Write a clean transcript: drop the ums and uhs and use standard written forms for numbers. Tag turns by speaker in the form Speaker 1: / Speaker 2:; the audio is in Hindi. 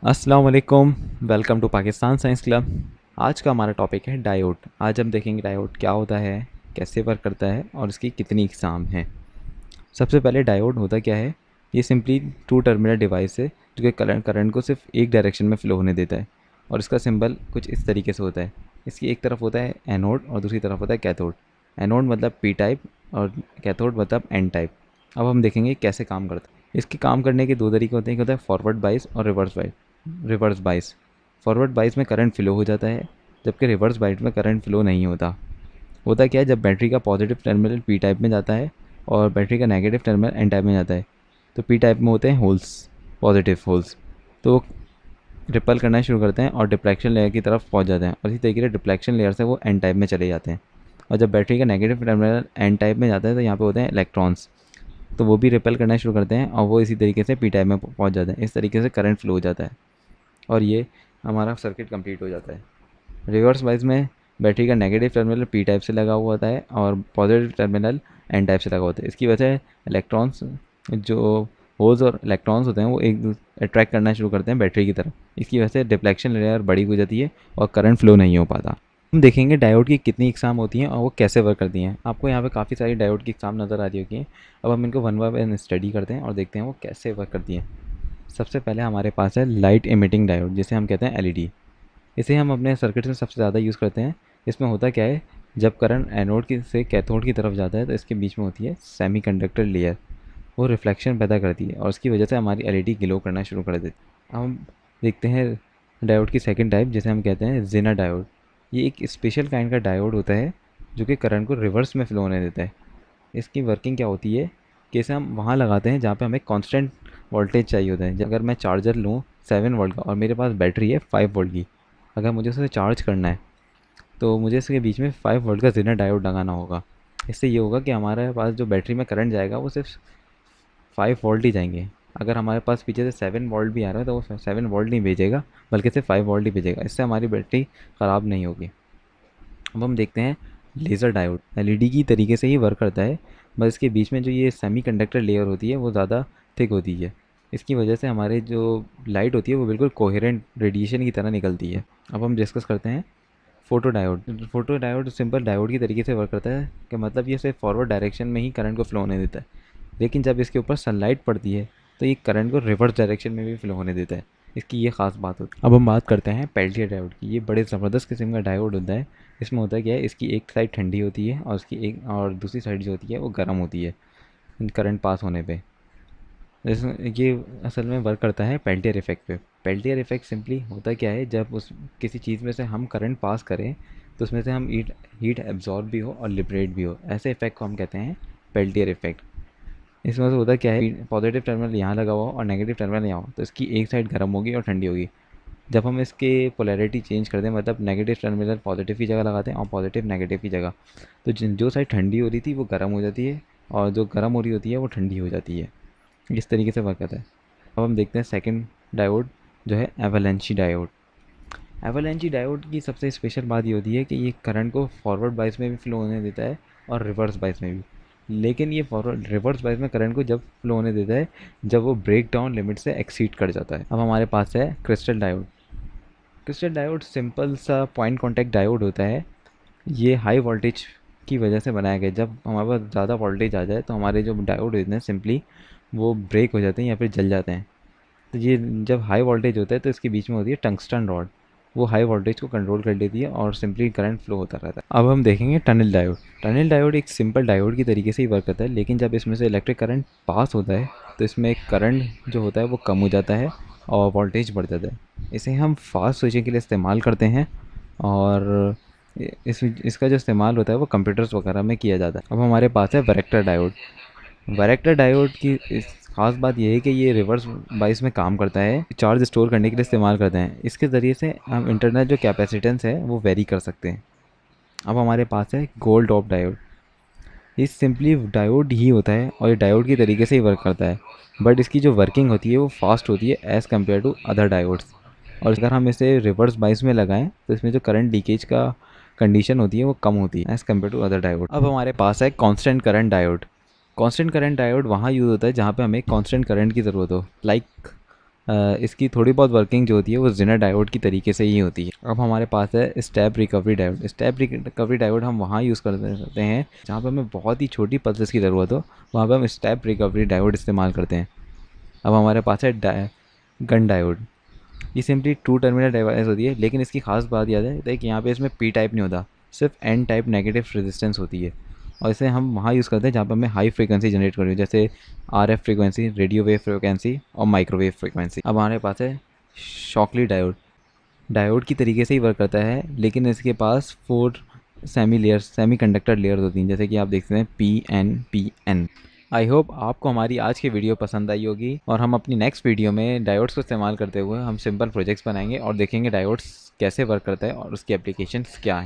Speaker 1: अस्सलाम वालेकुम। Welcome to Pakistan science club. आज का हमारा टॉपिक है डायोड। आज हम देखेंगे डायोड क्या होता है, कैसे वर्क करता है और इसकी कितनी इकसाम हैं। सबसे पहले डायोड होता क्या है। ये सिंपली टू टर्मिनल डिवाइस है जो कि करंट को सिर्फ एक डायरेक्शन में फ़्लो होने देता है। और इसका सिंबल कुछ इस तरीके से होता है। इसकी एक तरफ होता है एनोड और दूसरी तरफ होता है कैथोड। एनोड मतलब पी टाइप और कैथोड मतलब एन टाइप। अब हम देखेंगे कैसे काम करता है। इसके काम करने के दो तरीके होते हैं, एक होता है फॉरवर्ड बाइस और रिवर्स बाइस। फॉरवर्ड बाइस में करंट फ्लो हो जाता है, जबकि रिवर्स बाइस में करंट फ्लो नहीं होता। होता क्या है, जब बैटरी का पॉजिटिव टर्मिनल पी टाइप में जाता है और बैटरी का नेगेटिव टर्मिनल एन टाइप में जाता है, तो पी टाइप में होते हैं होल्स, पॉजिटिव होल्स, तो वो रिपल करना शुरू करते हैं और डिफ्लेक्शन लेयर की तरफ पहुंच जाते हैं और इसी तरीके से डिफ्लेक्शन लेयर से वो एन टाइप में चले जाते हैं। और जब बैटरी का नेगेटिव टर्मिनल एन टाइप में जाता है तो यहाँ पे होते हैं इलेक्ट्रॉन्स, तो वो भी रिपेल करना शुरू करते हैं और वो इसी तरीके से पी टाइप में पहुंच जाते हैं। इस तरीके से करंट फ्लो हो जाता है और ये हमारा सर्किट कंप्लीट हो जाता है। रिवर्स वाइज में बैटरी का नेगेटिव टर्मिनल पी टाइप से लगा हुआ होता है और पॉजिटिव टर्मिनल एन टाइप से लगा होता है। इसकी वजह से इलेक्ट्रॉन्स, जो होल्स और इलेक्ट्रॉन्स होते हैं, वो एक अट्रैक्ट करना शुरू करते हैं बैटरी की तरफ। इसकी वजह से डिफ्लेक्शन लेयर बड़ी हो जाती है और करंट फ्लो नहीं हो पाता। हम देखेंगे डायोड की कितनी इकसाम होती हैं और वो कैसे वर्क करती हैं। आपको यहाँ पे काफ़ी सारी डायोड की इकसाम नज़र आ रही होगी। अब हम इनको वन बाय वन स्टडी करते हैं और देखते हैं वो कैसे वर्क करती हैं। सबसे पहले हमारे पास है लाइट इमिटिंग डायोड, जिसे हम कहते हैं एलईडी। इसे हम अपने सर्किट में सबसे ज़्यादा यूज़ करते हैं। इसमें होता क्या है, जब करंट एनोड की से कैथोड की तरफ जाता है तो इसके बीच में होती है सेमीकंडक्टर लेयर। वो रिफ्लेक्शन पैदा करती है और उसकी वजह से हमारी एलईडी ग्लो करना शुरू कर देती है। अब हम देखते हैं डायोड की सेकंड टाइप, जिसे हम कहते हैं जेनर डायोड। ये एक स्पेशल काइंड का डायोड होता है जो कि करंट को रिवर्स में फ्लो होने देता है। इसकी वर्किंग क्या होती है कि इसे हम वहाँ लगाते हैं जहाँ पे हमें कांस्टेंट वोल्टेज चाहिए होता है। अगर मैं चार्जर लूँ 7 वोल्ट का और मेरे पास बैटरी है 5 वोल्ट की, अगर मुझे उसे चार्ज करना है तो मुझे इसके बीच में 5 वोल्ट का जेनर डायोड लगाना होगा। इससे ये होगा कि हमारे पास जो बैटरी में करंट जाएगा वो सिर्फ 5 वोल्ट ही जाएंगे। अगर हमारे पास पीछे से 7 वोल्ट भी आ रहा है तो वो 7 वोल्ट नहीं भेजेगा, बल्कि सिर्फ 5 वोल्ट ही भेजेगा। इससे हमारी बैटरी ख़राब नहीं होगी। अब हम देखते हैं लेज़र डायोड। एलईडी की तरीके से ही वर्क करता है, बस इसके बीच में जो ये सेमीकंडक्टर लेयर होती है वो ज़्यादा थिक होती है। इसकी वजह से हमारे जो लाइट होती है वो बिल्कुल कोहेरेंट रेडिएशन की तरह निकलती है। अब हम डिस्कस करते हैं photo diode. Photo diode simple diode की तरीके से वर्क करता है, कि मतलब ये सिर्फ फॉरवर्ड डायरेक्शन में ही करंट को फ्लो होने देता है। लेकिन जब इसके ऊपर सनलाइट पड़ती है तो ये करंट को रिवर्स डायरेक्शन में भी फ्लो होने देता है। इसकी ये ख़ास बात होती है। अब हम बात करते हैं पेल्टियर डायोड की। ये बड़े ज़बरदस्त किस्म का डायोड होता है। इसमें होता क्या है, इसकी एक साइड ठंडी होती है और उसकी एक और दूसरी साइड जो होती है वो गर्म होती है करंट पास होने पे। ये असल में वर्क करता है पेल्टियर इफेक्ट पे। पेल्टियर इफेक्ट सिंपली होता क्या है, जब उस किसी चीज़ में से हम करंट पास करें तो उसमें से हम हीट हीट एब्जॉर्ब भी हो और लिबरेट भी हो। ऐसे इफेक्ट को हम कहते हैं पेल्टियर इफेक्ट। इसमें से होता क्या है, पॉजिटिव टर्मिनल यहाँ लगा हुआ हो और नेगेटिव टर्मिनल यहाँ हो, तो इसकी एक साइड गर्म होगी और ठंडी होगी। जब हम इसके पोलैरिटी चेंज करते हैं, मतलब नेगेटिव टर्मिनल पॉजिटिव की जगह लगाते हैं और पॉजिटिव नेगेटिव की जगह, तो जो साइड ठंडी हो रही थी वो गर्म हो जाती है और जो गर्म हो रही होती है वो ठंडी हो जाती है। इस तरीके से वर्क करता है। अब हम देखते हैं सेकंड डायोड, जो है एवलांची डायोड। एवलांची डायोड की सबसे स्पेशल बात ये होती है कि ये करंट को फॉरवर्ड बाइस में भी फ्लो होने देता है और रिवर्स बाइस में भी। लेकिन ये फॉरवर्ड रिवर्स बाइस में करंट को जब फ्लो होने देता है जब वो ब्रेक डाउन लिमिट से एक्सीड कर जाता है। अब हमारे पास है crystal diode. Crystal diode simple सा पॉइंट कॉन्टैक्ट डायोड होता है। ये हाई वोल्टेज की वजह से बनाया गया है। जब हमारे पास ज़्यादा वोल्टेज आ जाए तो हमारे जो डायोड होते हैं सिंपली वो ब्रेक हो जाते हैं या फिर जल जाते हैं। तो ये जब हाई वोल्टेज होता है तो इसके बीच में होती है टंगस्टन रॉड। वो हाई वोल्टेज को कंट्रोल कर लेती है और सिंपली करंट फ्लो होता रहता है। अब हम देखेंगे टनल डायोड। टनल डायोड एक सिंपल डायोड की तरीके से ही वर्क करता है, लेकिन जब इसमें से इलेक्ट्रिक करंट पास होता है तो इसमें एक करंट जो होता है वो कम हो जाता है और वोल्टेज बढ़ जाता है। इसे हम फास्ट स्विचिंग के लिए इस्तेमाल करते हैं और इसका जो इस्तेमाल होता है वो कंप्यूटर्स वगैरह में किया जाता है। अब हमारे पास है वैरेक्टर डायोड। वैरेक्टर डायोड की इस ख़ास बात यह है कि ये रिवर्स बाइस में काम करता है, चार्ज स्टोर करने के लिए इस्तेमाल करते हैं। इसके ज़रिए से हम इंटरनल जो कैपेसिटेंस है वो वेरी कर सकते हैं। अब हमारे पास है गोल्ड डॉप डायोड। ये सिंपली डायोड ही होता है और ये डायोड की तरीके से ही वर्क करता है, बट इसकी जो वर्किंग होती है वो फास्ट होती है as compare to other diodes. और अगर हम इसे रिवर्स बाइस में लगाएं तो इसमें जो करंट लीकेज का कंडीशन होती है वो कम होती है as compare to other diode. अब हमारे पास है constant current diode. Constant current diode वहाँ यूज़ होता है जहाँ पे हमें कांस्टेंट करंट की ज़रूरत हो। लाइक इसकी थोड़ी बहुत वर्किंग जो होती है वो ज़ेनर डायोड की तरीके से ही होती है। अब हमारे पास है step recovery diode. Step recovery diode हम वहाँ यूज़ कर सकते हैं जहाँ पर हमें बहुत ही छोटी पल्सेस की ज़रूरत हो, वहाँ पर हम स्टेप रिकवरी डायोड इस्तेमाल करते हैं। अब हमारे पास है गन डायोड। ये सिंपली टू टर्मिनल डिवाइस होती है, लेकिन इसकी खास बात याद है कि यहाँ पे इसमें पी टाइप नहीं होता, सिर्फ एन टाइप नेगेटिव रेजिस्टेंस होती है। और इसे हम वहाँ यूज़ करते हैं जहाँ पर हमें हाई फ्रीक्वेंसी जनरेट करनी हो, जैसे RF frequency, radio wave frequency और माइक्रोवेव फ्रीक्वेंसी। अब हमारे पास है शॉकली डायोड। डायोड की तरीके से ही वर्क करता है, लेकिन इसके पास 4 सेमी कंडक्टर लेयर्स होती हैं, जैसे कि आप देख सकते हैं PN। आई होप आपको हमारी आज की वीडियो पसंद आई होगी, और हम अपनी नेक्स्ट वीडियो में डायोड्स को इस्तेमाल करते हुए हम सिंपल प्रोजेक्ट्स बनाएंगे और देखेंगे डायोड्स कैसे वर्क करता है और उसकी एप्लीकेशंस क्या हैं।